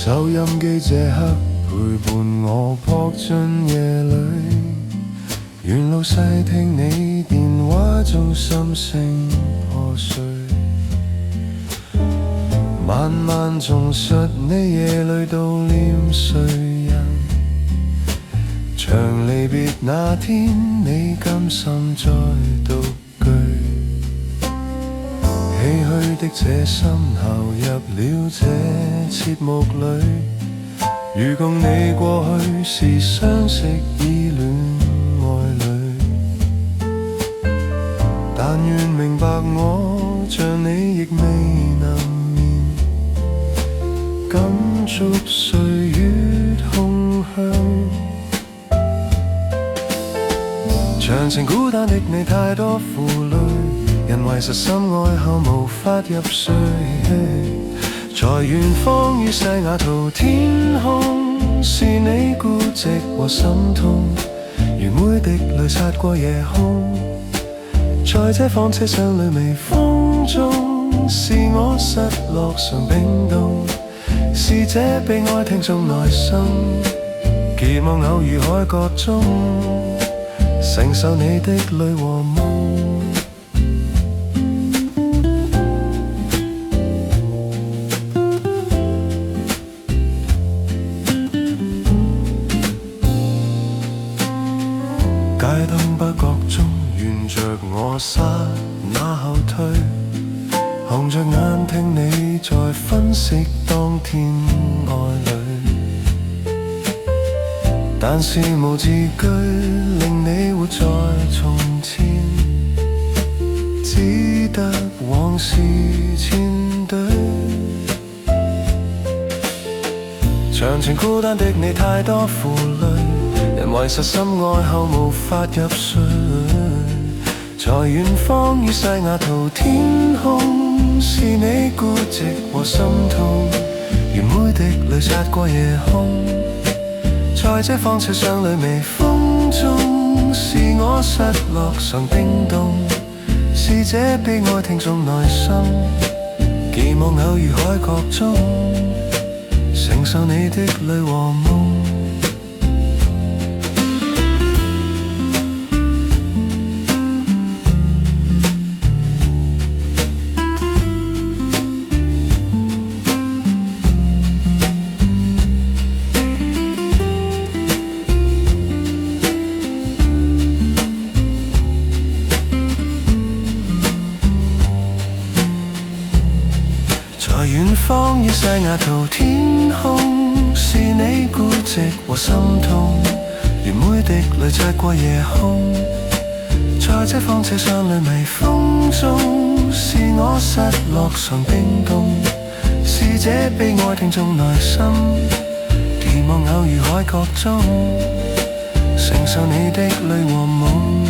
收音機這刻陪伴我撲進夜裏，沿路細聽你電話中心聲破碎，慢慢重述你夜裏悼念誰人，長離別那天你甘心再獨居，唏噓的這心投入了這節目裏，如共你過去是相識已戀愛侶，但願明白我像你亦未能眠，感觸歲月空虛，長情孤單的你太多負累，人為實心愛後無法入睡，在遠方於西雅圖天空，是你孤寂和心痛，如每滴淚擦過夜空，在這趟車廂裏微風中，是我失落常冰凍，是這被愛聽眾內心，期望偶遇海角中，承受你的淚和夢。街東北角中，沿着我剎那後退，紅着眼聽你在分析當天愛侶，但是無字句令你活在從前，只得往事千堆。長情孤單的你太多負累，人為實心愛後無法入睡，在遠方於西雅圖天空，是你孤寂和心痛，如每滴淚擦過夜空，在這趟車廂裏微風中，是我失落常冰凍，是這悲哀聽眾內心，期望偶遇海角中，承受你的淚和夢。在遠方於西雅圖天空，是你孤寂和心痛，如每滴淚擦過夜空，在這趟車廂裏微風中，是我失落常冰凍，是這悲哀聽眾內心，期望偶遇海角中，承受你的淚和夢。